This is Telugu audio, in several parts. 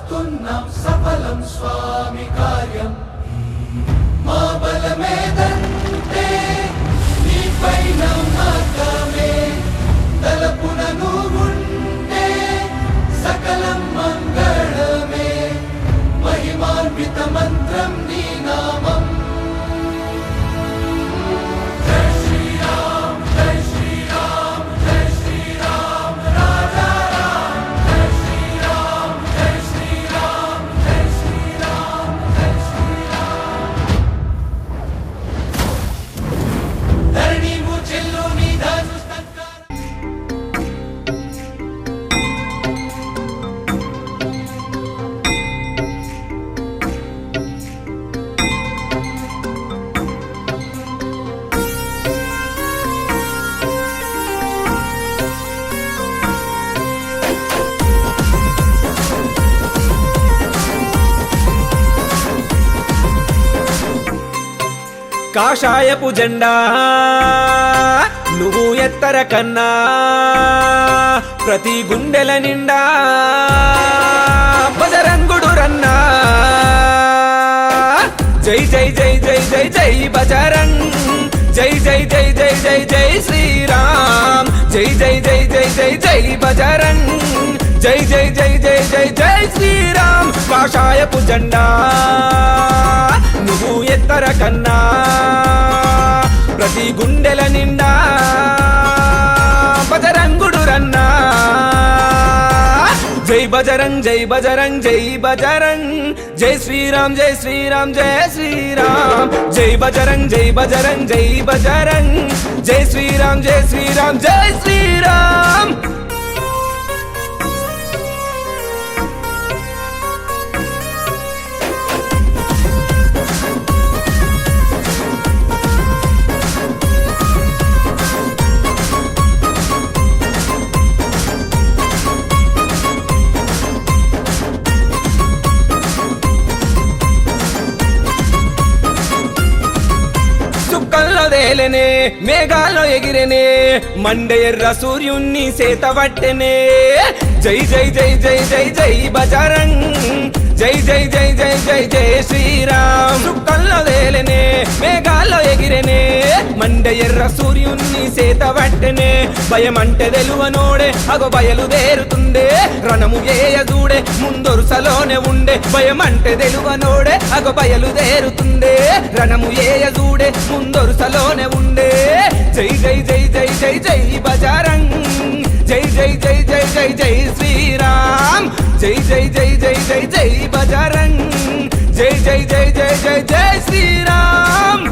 వస్తున్నాం సఫలం స్వామి కార్యం మా బలమేదంటే నీపై నమ్మకమే తలపున నువ్వుంటే సకలం మంగళమే మహిమాన్విత మంత్రం నీ నామం కాషాయపు జెండా నువ్వు ఎత్తర కన్నా ప్రతి గుండెల నిండా బజరంగుడు రన్నా జై జై జై జై జై జై బజరంగ్ జై జై జై జై జై జై శ్రీరామ్ జై జై జై జై జై జై బజరంగ్ జై జై జై జై జై జై శ్రీరామ్ కాషాయపు జెండా నువ్వు ఎత్తర కన్నా ప్రతి గుండెల నిండా బజరంగుడు రన్నా జై బజరంగ్ జై బజరంగ్ జై బజరంగ్ జై శ్రీరామ్ జై శ్రీరామ్ జై శ్రీరామ్ జై బజరంగ్ జై బజరంగ్ జై బజరంగ్ జై శ్రీరామ్ జై శ్రీరామ్ జై శ్రీరామ్ తేలనే మేఘాల్లో ఎగిరెనే మండే ఎర్ర సూర్యుణ్ణి సేతవట్టెనే జై జై జై జై జై జై బజరంగ్ జై జై జై జై జై జై శ్రీరామ్ చుక్కల్లో తేలనే మేఘాల్లో ఎగిరెనే మండే ఎర్ర సూర్యుణ్ణి సేతవట్టెనే భయమంటే తెలువనోడే అగో బయలుదేరుతుండే రణము ఏయదూడే ముందొరుసలోనే ఉండే భయమంటే తెలువనోడే అగో బయలుదేరుతుండే రణము ఏయదూడే ముందొరుసలోనే ఉండే జై జై జై జై జై జై బజరంగ్ జై జై జై జై జై జై శ్రీరామ్ జై జై జై జై జై జై బజరంగ్ జై జై జై జై జై జై శ్రీరామ్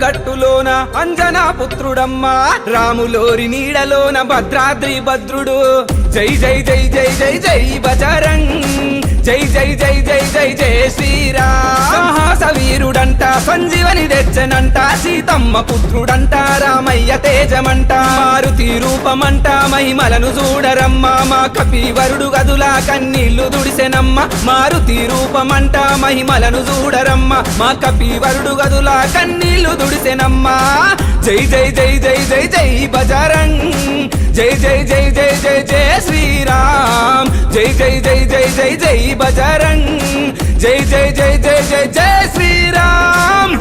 గట్టులోన అంజనా పుత్రుడమ్మా రాములోరి నీడలోన భద్రాద్రి భద్రుడు జై జై జై జై జై జై బజరంగ్ జై జై జై జై జై జై శ్రీరామ్ సాహస వీరుడంట సంజీవని తెచ్చనంట సీతమ్మ పుత్రుడంట రామయ్య తేజమంట మారుతి రూపమంట మహిమలను చూడరమ్మ మా కపివరుడు గదులా కన్నీళ్లు దుడిసెనమ్మ మారుతి రూపమంట మహిమలను చూడరమ్మ మా కపివరుడు గదులా కన్నీళ్లు దుడిసెనమ్మా జై జై జై జై జై జై బజరంగ్ జై జై జై జై జై జై శ్రీరామ్ జై జై జై జై జై జై బజరంగ్ జై జై జై జై జై జై శ్రీరామ్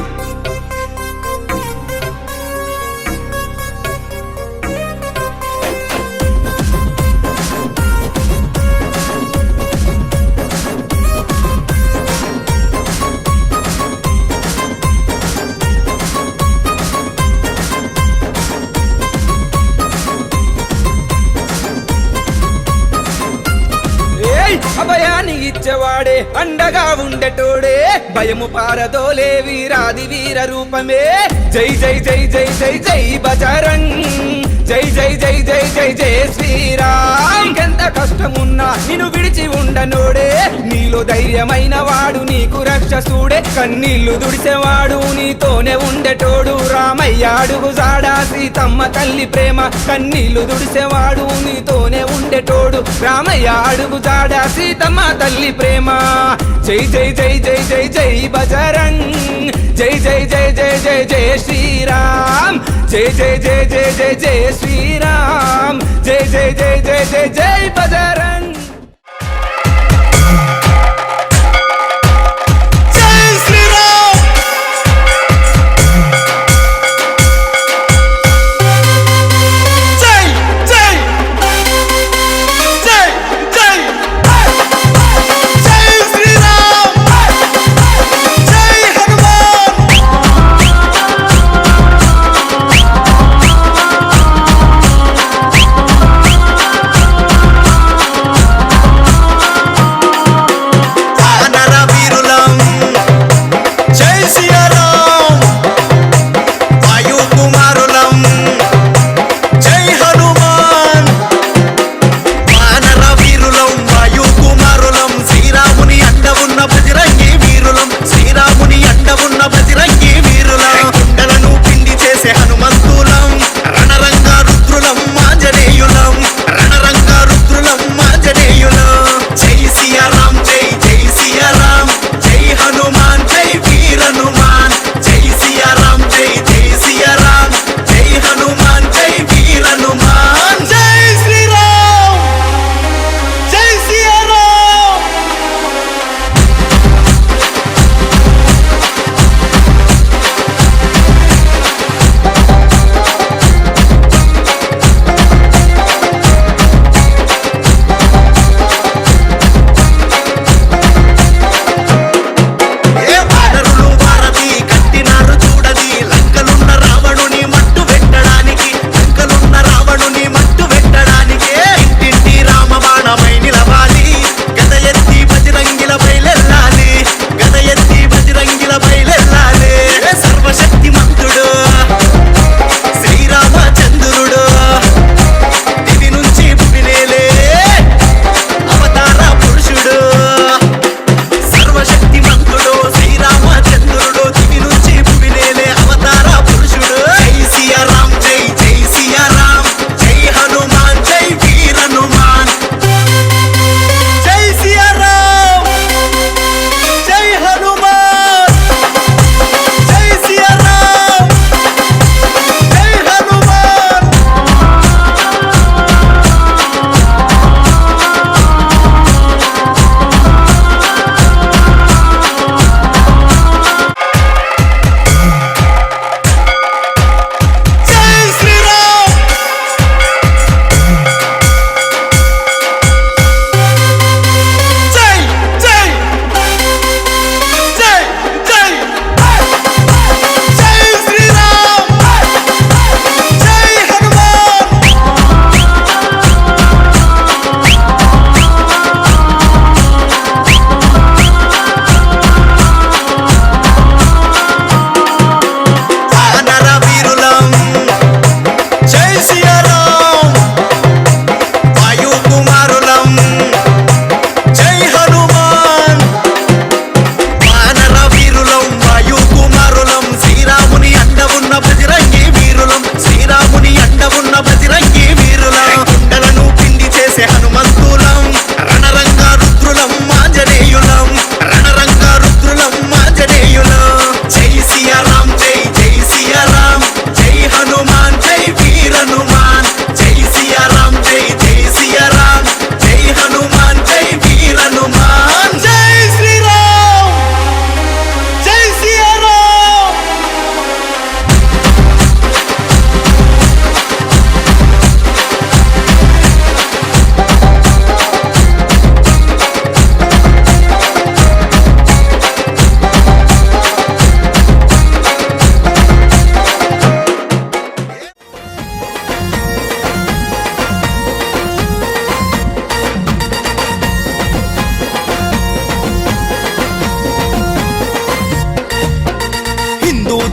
అభయాన్ని ఇచ్చేవాడే అండగా ఉండేటోడే భయము పారదోలే వీరాది వీర రూపమే జై జై జై జై జై జై బజరంగ్ జై జై జై జై జై జై శ్రీరామ్. ఎంత కష్టమున్నా నిన్ను విడిచి ఉండనోడే, నీలో ధైర్యమైన వాడు నీకు రక్షసుడే. కన్నీళ్లు దుడిసేవాడు నీతోనే ఉండేటోడు, రామయ్య అడుగు జాడా సీతమ్మ తల్లి ప్రేమ. కన్నీళ్లు దుడిసేవాడు నీతోనే ఉండేటోడు, రామయ్య అడుగు జాడా సీతమ్మ తల్లి ప్రేమ. జై జై జై జై జై జై బజరంగ్, జై జై జై జై జై జై శ్రీరామ్. జై జై జై జై జై జై శ్రీరామ్, జై జై జై జై జై జై బజరంగ్.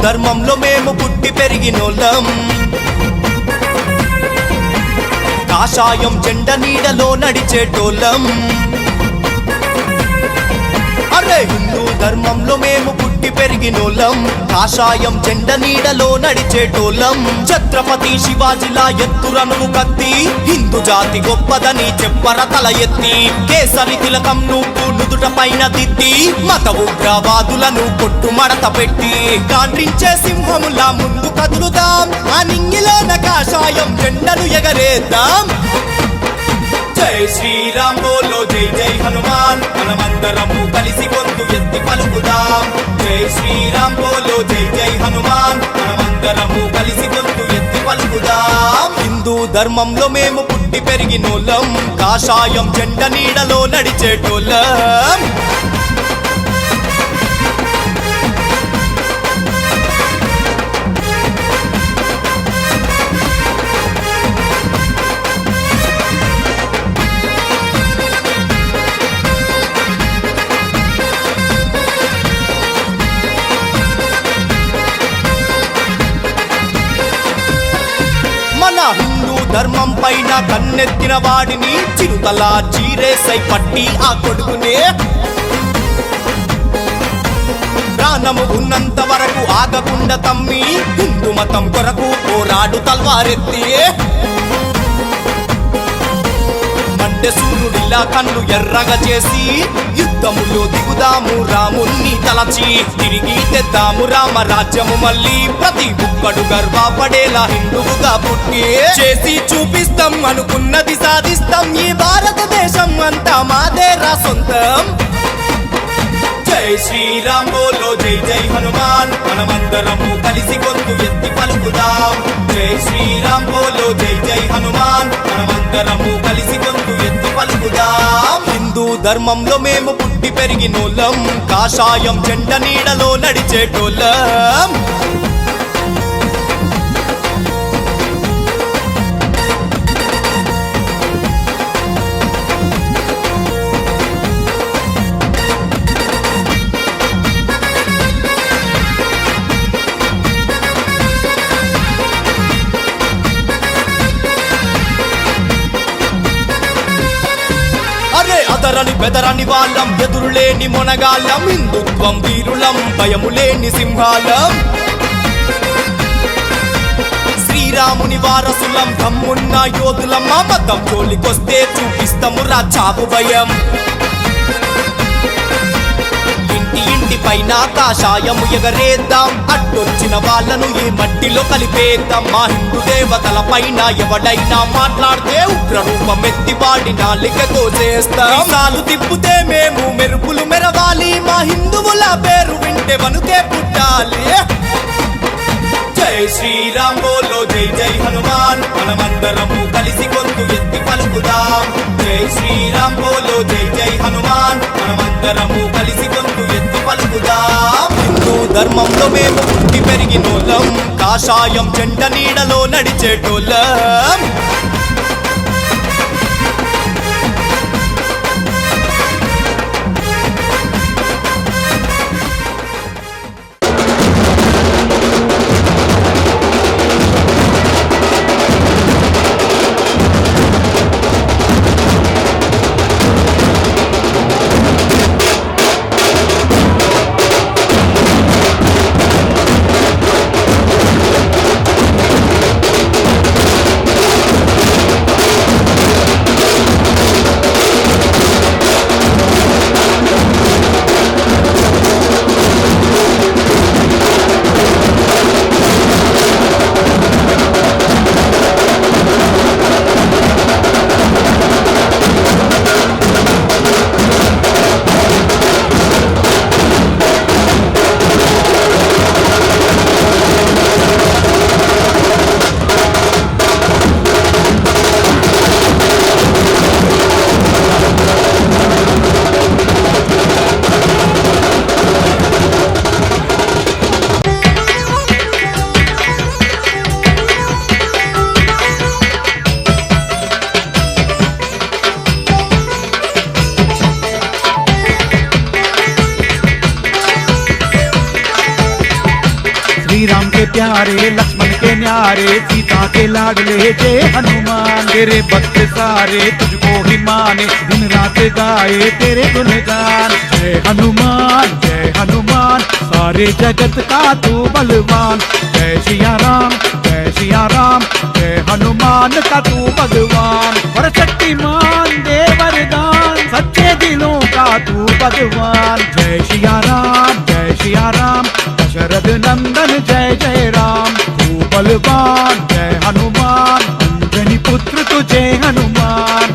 ధర్మంలో మేము పుట్టి పెరిగినోళ్ళం, కాషాయం జెండ నీడలో నడిచేటోళ్ళం. అరే హిందూ ధర్మంలో మేము పుట్టి పెరిగినోళ్ళం, కాషాయం జెండ నీడలో నడిచేటోళ్ళం. ఛత్రపతి శివాజిలా ఎత్తురను కత్తి, హిందూ జాతి గొప్పదని చెప్పర తల ఎత్తి. కేసరి తిలకం నువ్వు నుదుట పైన దిద్ది, మత ఉగ్రవాదులను కొట్టు మడత పెట్టి. గాండ్రించే సింహములా ముందు కదులుదాం, ఆ నింగిలోన కాషాయం జెండను ఎగరేద్దాం. జై శ్రీరామ్ బోలో జై జై హనుమాన్, మనమందరము కలిసి గొంతు ఎత్తి పలుకుదాం. జై శ్రీరామ్ బోలో జై జై హనుమాన్, మనమందరము కలిసి గొంతు ఎత్తి పలుకుదాం. హిందూ ధర్మంలో మేము పుట్టి పెరిగినోళ్ళం, కాషాయం జెండ నీడలో నడిచేటోళ్ళం. మన హిందూ ధర్మం పైన కన్నెత్తిన వాడిని చిరుతల చీరేసై పట్టి ఆ కొడుకునే. ప్రాణము ఉన్నంత వరకు ఆగకుండా తమ్మి, హిందూ మతం కొరకు పోరాడు తల్వారెత్తి. మండె సూర్యుడిలా కన్ను ఎర్రగా చేసి యుద్ధములో దిగుదాము రాముణ్ణి తలచి. తిరిగి తెద్దాము రామరాజ్యము మళ్ళీ, ప్రతి ఒక్కడు గర్వపడేలా హిందువుగా పుట్టి. చేసి చూపిస్తాం అనుకున్నది సాధిస్తాం, ఈ భారతదేశం అంతా మాదేరా సొంతం. జై శ్రీరామ్ బోలో జై జై హనుమాన్, మనమందరము కలిసి గొంతు ఎత్తి పలుకుదాం. జై శ్రీరామ్ బోలో జై జై హనుమాన్, మనమందరము కలిసి గొంతు ఎత్తి పలుకుదాం. హిందూ ధర్మంలో మేము పుట్టి పెరిగినోళ్ళం, కాషాయం జెండ నీడలో నడిచేటోళ్ళం. అదరని బెదరని వాళ్ళం, ఎదురులేని మొనగాళ్ళం. హిందుత్వం వీరులం, భయములేని సింహాలం. శ్రీరాముని వారసులం, దమ్మున్న యోధులం. మా మతం జోలికొస్తే చూపిస్తాము రాచాపు భయం. ఇంటి పైన కాషాయము ఎగరేద్దాం, అడ్డొచ్చిన వాళ్ళను ఈ మట్టిలో కలిపేద్దాం. మా హిందూ దేవతల పైన ఎవడైనా మాట్లాడితే ఉగ్రరూపం ఎత్తి వాడి నాలిక కోసేస్తాం. సాలు తిప్పుతే మేము మెరుపులు మెరవాలి, మా హిందువుల పేరు వింటే వనుకే పుట్టాలి. జై శ్రీరామ్ బోలో జై జై హనుమాన్, మనమందరము కలిసి గొంతు ఎత్తి పలుకుదాం. జై శ్రీరామ్ బోలో జై జై హనుమాన్, మనమందరము కలిసి గొంతు ఎత్తి పలుకుదాం. హిందూ ధర్మంలో మేము పుట్టి పెరిగినోళ్ళం, కాషాయం జెండ నీడలో నడిచేటోళ్ళం. प्यारे लक्ष्मण के न्यारे सीता के लाडले जय हनुमान। तेरे भक्त सारे तुझको ही माने दिन रात गाए तेरे गुणगान। जय हनुमान सारे जगत का तू बलवान। जय सिया राम जय हनुमान का तू भगवान। और शक्तिमान दे वरदान सच्चे दिलों का तू भगवान। जय सिया राम दशरथ नंदन जय जय राम। तू बलवान जय हनुमान अंजनी पुत्र तू जय हनुमान।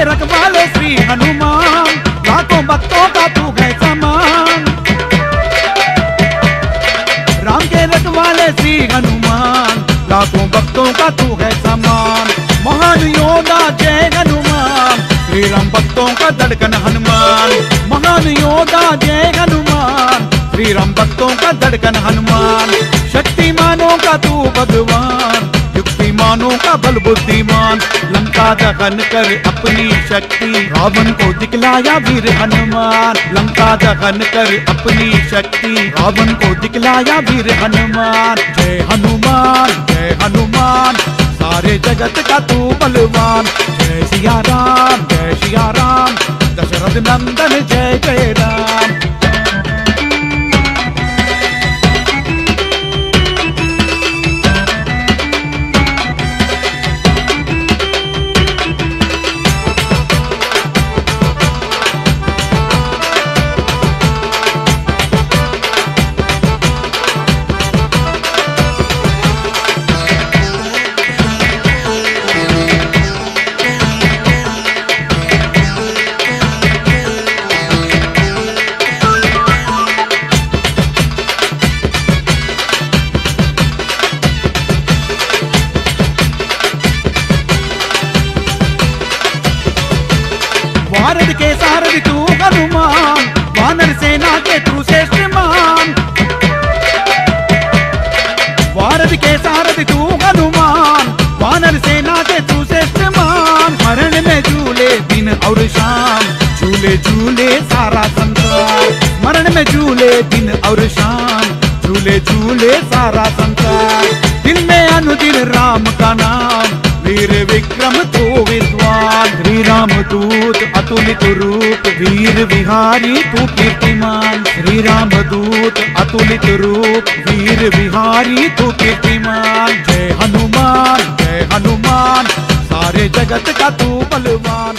रखवाले श्री हनुमान लाखों भक्तों का तू है समान। राम के रखवाले श्री हनुमान लाखों भक्तों का तू है समान। महान योद्धा जय हनुमान श्री राम भक्तों का धड़कन हनुमान। महान योद्धा जय हनुमान श्री राम भक्तों का धड़कन हनुमान। शक्तिमानों का तू भगवान युक्तिमानों का बल बुद्धिमान। लंका दहन कर अपनी शक्ति रावण को दिखलाया वीर हनुमान। लंका दहन कर अपनी शक्ति रावण को दिखलाया वीर हनुमान। जय हनुमान सारे जगत का तू बलवान। जय सिया राम दशरथ नंदन जय जय राम। भारत के सारथी तू हनुमान वानर सेना के तू श्रेष्ठ मान। भारत के सारथी तू हनुमान वानर सेना के तू श्रेष्ठ मान। मरण में झूले दिन और शाम झूले झूले सारा संसार। मरण में झूले दिन और शाम झूले झूले सारा संसार। दिल में अनुदिन राम का नाम वीर विक्रम तो विद्वान। श्री राम दूत अतुलित रूप वीर विहारी तू कीर्तिमान। श्री राम दूत अतुलित रूप वीर विहारी तू कीर्तिमान। जय हनुमान सारे जगत का तू बलवान।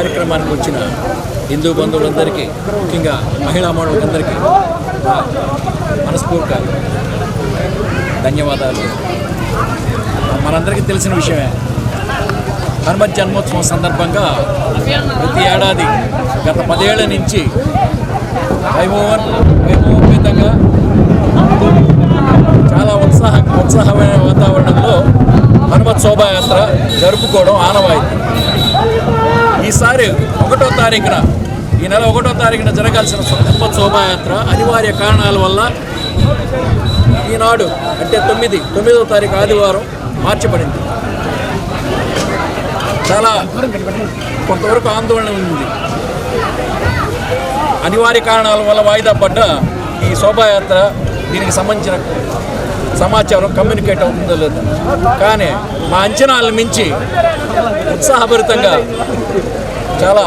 కార్యక్రమానికి వచ్చిన హిందూ బంధువులందరికీ, ముఖ్యంగా మహిళా మనులందరికీ మనస్ఫూర్తిగా ధన్యవాదాలు. మనందరికీ తెలిసిన విషయమే, హనుమత్ జన్మోత్సవం సందర్భంగా ప్రతి ఏడాది గత 10 ఏళ్ల నుంచి వైభవోపేతంగా చాలా ఉత్సాహమైన వాతావరణంలో హనుమత్ శోభాయాత్ర జరుపుకోవడం ఆనవాయితీ. ఈసారి 1వ తారీఖున, ఈ నెల 1వ తారీఖున జరగాల్సిన హనుమత్ శోభాయాత్ర అనివార్య కారణాల వల్ల ఈనాడు అంటే 9వ తారీఖు ఆదివారం మార్చబడింది. చాలా కొంతవరకు ఆందోళన ఉంది. అనివార్య కారణాల వల్ల వాయిదా పడ్డ ఈ శోభాయాత్ర, దీనికి సంబంధించిన సమాచారం కమ్యూనికేట్ అవుతుందో లేదో, కానీ మా అంచనాలను మించి ఉత్సాహభరితంగా చాలా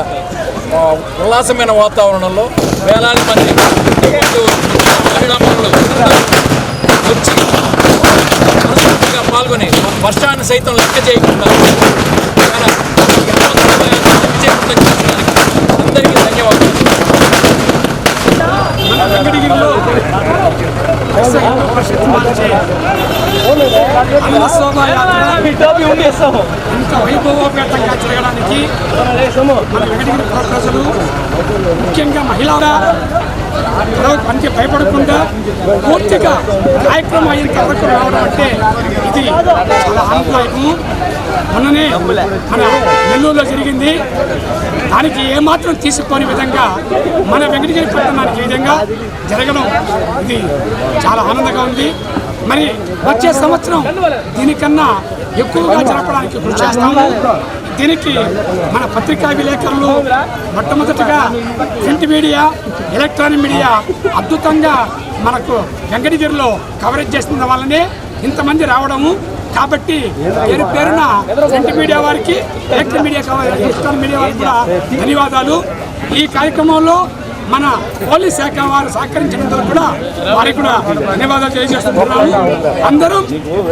ఉల్లాసమైన వాతావరణంలో వేలాది మంది మహిళా మనులు వచ్చి మనస్ఫూర్తిగా పాల్గొని వర్షాన్ని సైతం లెక్క చేయకుండా అందరికీ ధన్యవాదాలు. వెంకటగిరిలో ఇంత వైభవోపేతంగా జరగడానికి మన వెంకటగిరి ప్రజలు, ముఖ్యంగా మహిళా పనికి భయపడకుండా పూర్తిగా కార్యక్రమం అయిన వరకు రావడం అంటే ఇది చాలా ఆనందదాయకము. మొన్ననే మన నెల్లూరులో జరిగింది. దానికి ఏమాత్రం తీసుకోని విధంగా మన వెంకటగిరి పట్టణానికి ఈ విధంగా జరగడం ఇది చాలా ఆనందంగా ఉంది. మరి వచ్చే సంవత్సరం దీనికన్నా ఎక్కువగా జరపడానికి కృషి చేస్తాము. దీనికి మన పత్రికా విలేకరులు మొట్టమొదటిగా ప్రింట్ మీడియా, ఎలక్ట్రానిక్ మీడియా అద్భుతంగా మనకు వెంకటగిరిలో కవరేజ్ చేస్తున్న వాళ్ళనే ఇంతమంది రావడము. కాబట్టి పేరున ప్రింట్ మీడియా వారికి, ఎలక్ట్రానిక్ మీడియా వారికి కూడా ధన్యవాదాలు. ఈ కార్యక్రమంలో మన పోలీస్ శాఖ వారు సహకరించినందుకు కూడా వారికి కూడా ధన్యవాదాలు తెలియజేస్తున్నాము. అందరం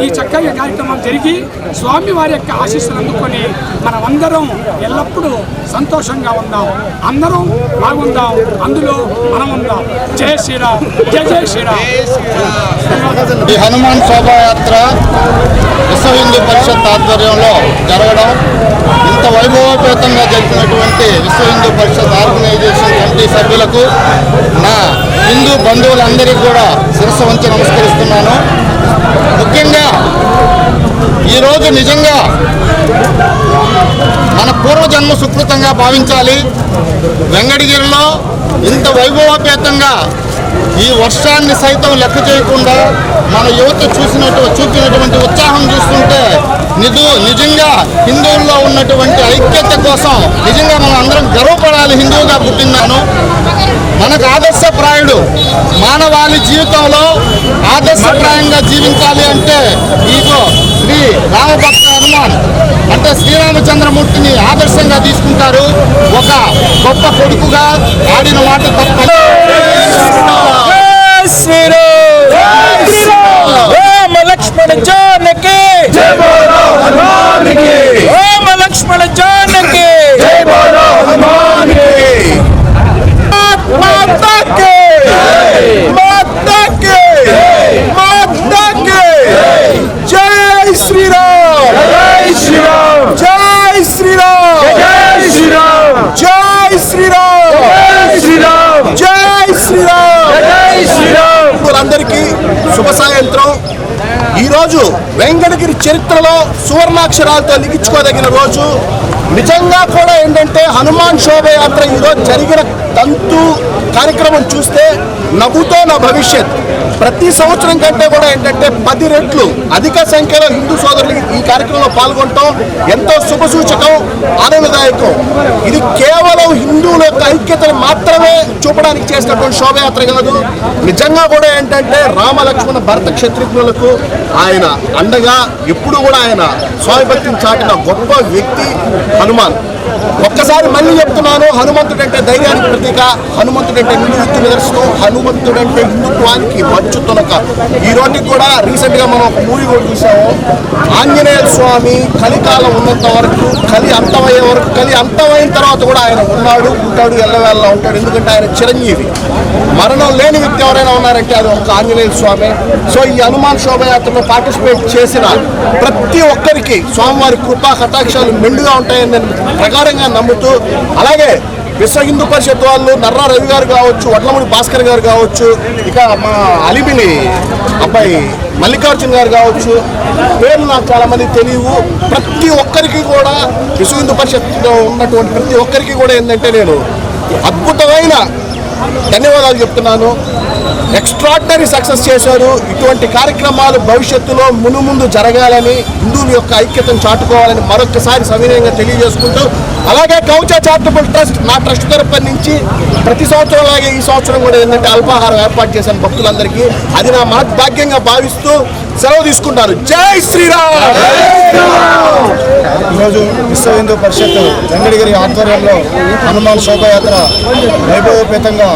ఈ చక్కగా కార్యక్రమం జరిగి స్వామి వారి యొక్క ఆశీస్సులు అందుకొని మనమందరం ఎల్లప్పుడూ సంతోషంగా ఉందాం, అందరం బాగుందాం, అందులో మనం ఉందాం. జై శ్రీరామ్, జై జై శ్రీరామ్. ఈ హనుమాన్ శోభాయాత్ర విశ్వ హిందూ పరిషత్ ఆధ్వర్యంలో జరగడం, ఇంత వైభవోపేతంగా జరిగినటువంటి విశ్వ హిందూ పరిషత్ ఆర్గనైజేషన్ కమిటీ సభ్యులకు, నా హిందూ బంధువులందరికీ కూడా శిరస్సు వంచి నమస్కరిస్తున్నాను. ముఖ్యంగా ఈరోజు నిజంగా మన పూర్వజన్మ సుకృతంగా భావించాలి. వెంకటగిరిలో ఇంత వైభవోపేతంగా ఈ వర్షాన్ని సైతం లెక్క చేయకుండా మన యువత చూపినటువంటి ఉత్సాహం చూస్తుంటే నిజంగా హిందువుల్లో ఉన్నటువంటి ఐక్యత కోసం నిజంగా మనం అందరం గర్వపడాలి. హిందువుగా పుట్టినాను. మనకు ఆదర్శప్రాయుడు, మానవాళి జీవితంలో ఆదర్శప్రాయంగా జీవించాలి అంటే ఇగో శ్రీ రామభక్త హనుమాన్ అంటే శ్రీరామచంద్రమూర్తిని ఆదర్శంగా తీసుకుంటారు. ఒక గొప్ప కొడుకుగా ఆడిన మాట తప్ప. రామ లక్ష్మణ జానకి, రామ లక్ష్మణ జానకి, జై శ్రీరామ్, జై శ్రీరామ్, జై శ్రీరామ్, జై శ్రీరామ్, జై శ్రీరామ్, జై శ్రీరామ్, జై శ్రీరామ్, జై శ్రీరామ్. అందరికీ శుభ సాయంత్రం. ఈరోజు వెంకటగిరి చరిత్రలో సువర్ణాక్షరాలతో లిఖించుకోదగిన రోజు. నిజంగా కూడా ఏంటంటే హనుమాన్ శోభయాత్ర ఈరోజు జరిగిన తంతు కార్యక్రమం చూస్తే నవ్వుతో నా భవిష్యత్. ప్రతి సంవత్సరం కంటే కూడా ఏంటంటే 10 రెట్లు అధిక సంఖ్యలో హిందూ సోదరులు ఈ కార్యక్రమంలో పాల్గొనడం ఎంతో శుభసూచకం, ఆనందదాయకం. ఇది కేవలం హిందువుల యొక్క ఐక్యతను మాత్రమే చూపడానికి చేసినటువంటి శోభయాత్ర కాదు. నిజంగా కూడా ఏంటంటే రామ లక్ష్మణ భరత క్షత్రియులకు ఆయన అండగా ఎప్పుడు కూడా ఆయన స్వామి భక్తిని చాటిన గొప్ప వ్యక్తి హనుమాన్. ఒక్కసారి మళ్ళీ చెప్తున్నాను, హనుమంతుడు అంటే ధైర్యానికి ప్రతీక. ముఖ్యంగా హనుమంతుడంటే నిలువెత్తు నిదర్శనం, హనుమంతుడంటే హిందుత్వానికి మంచు తునక. ఈ రోజుకి కూడా రీసెంట్గా మనం ఒక మూవీ కూడా చూసాము. ఆంజనేయ స్వామి కలికాలం ఉన్నంత వరకు, కలి అంతమయ్యే వరకు, కలి అంతమైన తర్వాత కూడా ఆయన ఉన్నాడు, ఉంటాడు, ఎల్లవేళలా ఉంటాడు. ఎందుకంటే ఆయన చిరంజీవి. మరణం లేని వ్యక్తి ఎవరైనా ఉన్నారంటే అది ఒక ఆంజనేయ స్వామి. సో ఈ హనుమాన్ శోభయాత్రలో పార్టిసిపేట్ చేసిన ప్రతి ఒక్కరికి స్వామివారి కృపా కటాక్షాలు మెండుగా ఉంటాయని నేను ప్రకారంగా నమ్ముతూ, అలాగే విశ్వ హిందూ పరిషత్ వాళ్ళు నర్రా రవి గారు కావచ్చు, వడ్లమూడి భాస్కర్ గారు కావచ్చు, ఇక మా అలిబిలి అబ్బాయి మల్లికార్జున్ గారు కావచ్చు, పేర్లు నాకు చాలా మంది తెలియవు. ప్రతి ఒక్కరికి కూడా విశ్వ హిందూ పరిషత్లో ఉన్నటువంటి ప్రతి ఒక్కరికి కూడా ఏంటంటే నేను అద్భుతమైన ధన్యవాదాలు చెప్తున్నాను. ఎక్స్ట్రాడినరీ సక్సెస్ చేశారు. ఇటువంటి కార్యక్రమాలు భవిష్యత్తులో మునుముందు జరగాలని, హిందువుల యొక్క ఐక్యతను చాటుకోవాలని మరొకసారి సవినయంగా తెలియజేసుకుంటూ, అలాగే కౌచ చారిటబుల్ ట్రస్ట్ నా ట్రస్ట్ తరఫు నుంచి ప్రతి సంవత్సరం లాగే ఈ సంవత్సరం కూడా ఏంటంటే అల్పాహారం ఏర్పాటు చేశాను భక్తులందరికీ. అది నా భాగ్యంగా భావిస్తూ సెలవు తీసుకుంటాను. జై శ్రీరామ్. ఈరోజు విశ్వ హిందూ పరిషత్ వెంకటగిరి ఆధ్వర్యంలో హనుమాన్ శోభయాత్ర వైభవోపేతంగా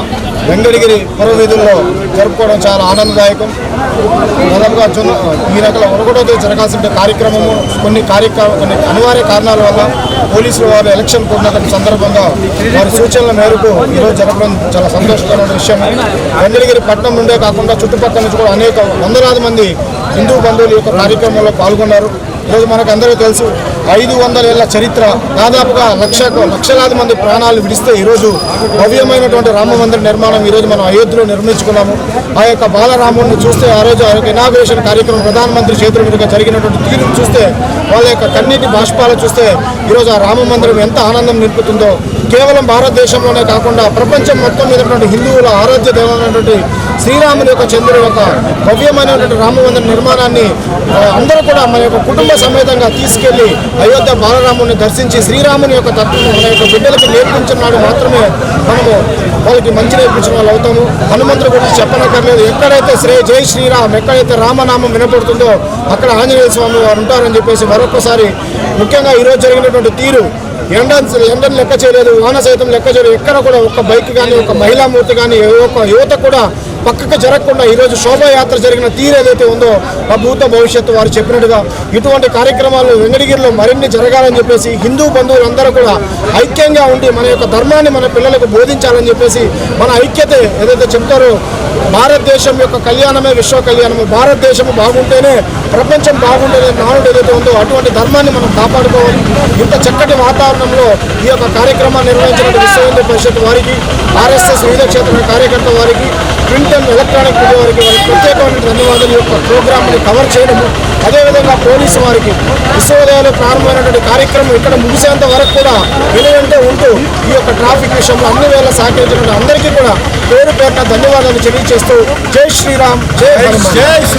వెంకటగిరి పురవీధుల్లో జరుపుకోవడం చాలా ఆనందదాయకం. దాదాపుగా ఈ రకాల 1వ తేదీ జరగాల్సిన కార్యక్రమము కొన్ని అనివార్య కారణాల వల్ల పోలీసులు వారు ఎలక్షన్ కోరిన సందర్భంగా వారి సూచనల మేరకు ఈరోజు జరపడం చాలా సంతోషకరమైన విషయం. వెంకటగిరి పట్టణం నుండే కాకుండా చుట్టుపక్కల నుంచి కూడా అనేక వందలాది మంది హిందూ బంధువులు యొక్క కార్యక్రమంలో పాల్గొన్నారు. ఈరోజు మనకు అందరికీ తెలుసు 500 ఏళ్ల చరిత్ర, దాదాపుగా లక్షలాది మంది ప్రాణాలు విడిస్తే ఈరోజు భవ్యమైనటువంటి రామ మందిర నిర్మాణం ఈరోజు మనం అయోధ్యలో నిర్మించుకున్నాము. ఆ యొక్క బాలరాముడిని చూస్తే, ఆ రోజు ఆ యొక్క ఇనాగ్రేషన్ కార్యక్రమం ప్రధానమంత్రి చేతుల మీదుగా జరిగినటువంటి తీరును చూస్తే, వాళ్ళ యొక్క కన్నీటి బాష్పాలు చూస్తే ఈరోజు ఆ రామ మందిరం ఎంత ఆనందం నింపుతుందో. కేవలం భారతదేశంలోనే కాకుండా ప్రపంచం మొత్తం మీద హిందువుల ఆరాధ్య దేవమైనటువంటి శ్రీరాముని యొక్క చంద్రుడి యొక్క భవ్యమైనటువంటి రామ మందిర నిర్మాణాన్ని అందరూ కూడా మన యొక్క కుటుంబ సమేతంగా తీసుకెళ్లి అయోధ్య బాలరాముని దర్శించి శ్రీరాముని యొక్క తత్వం మన యొక్క బిడ్డలకు నేర్పించిన నాడు మాత్రమే మనము వాళ్ళకి మంచి నేర్పించిన వాళ్ళు అవుతాము. హనుమంతుడి గురించి చెప్పనక్కర్లేదు. ఎక్కడైతే జై శ్రీరామ్, ఎక్కడైతే రామనామం వినపడుతుందో అక్కడ ఆంజనేయ స్వామి వారు ఉంటారని చెప్పేసి మరొకసారి ముఖ్యంగా ఈరోజు జరిగినటువంటి తీరు ఎండను లెక్క చేయలేదు, వాన సైతం లెక్క చేయలేదు. ఎక్కడ కూడా ఒక బైక్ కానీ, ఒక మహిళామూర్తి కానీ, ఒక యువత కూడా పక్కకు జరగకుండా ఈరోజు శోభాయాత్ర జరిగిన తీరు ఏదైతే ఉందో ఆ భూత భవిష్యత్తు వారు చెప్పినట్టుగా ఇటువంటి కార్యక్రమాలు వెంకటగిరిలో మరిన్ని జరగాలని చెప్పేసి హిందూ బంధువులందరూ కూడా ఐక్యంగా ఉండి మన యొక్క ధర్మాన్ని మన పిల్లలకు బోధించాలని చెప్పేసి మన ఐక్యత ఏదైతే చెప్తారో, భారతదేశం యొక్క కళ్యాణమే విశ్వ కళ్యాణము, భారతదేశము బాగుంటేనే ప్రపంచం బాగుంటేనే నానుడు ఏదైతే ఉందో అటువంటి ధర్మాన్ని మనం కాపాడుకోవాలి. ఇంత చక్కటి వాతావరణంలో ఈ యొక్క కార్యక్రమాన్ని నిర్వహించిన విశ్వ హిందూ పరిషత్ వారికి, ఆర్ఎస్ఎస్ వివిధ క్షేత్ర కార్యకర్త వారికి, ప్రింట్ అండ్ ఎలక్ట్రానిక్ మీడియా వారికి ప్రత్యేకమైన ధన్యవాదాలు. యొక్క ప్రోగ్రామ్ని కవర్ చేయడము, అదేవిధంగా పోలీసు వారికి విశ్వవిద్యాలయంలో ప్రారంభమైనటువంటి కార్యక్రమం ఇక్కడ ముగిసేంత వరకు కూడా వెనువెంటే ఉంటూ ఈ యొక్క ట్రాఫిక్ విషయంలో అన్ని వేళ సహకరించిన అందరికీ కూడా పేరు పేరున ధన్యవాదాలు తెలియజేస్తూ జై శ్రీరామ్, జై హనుమాన్.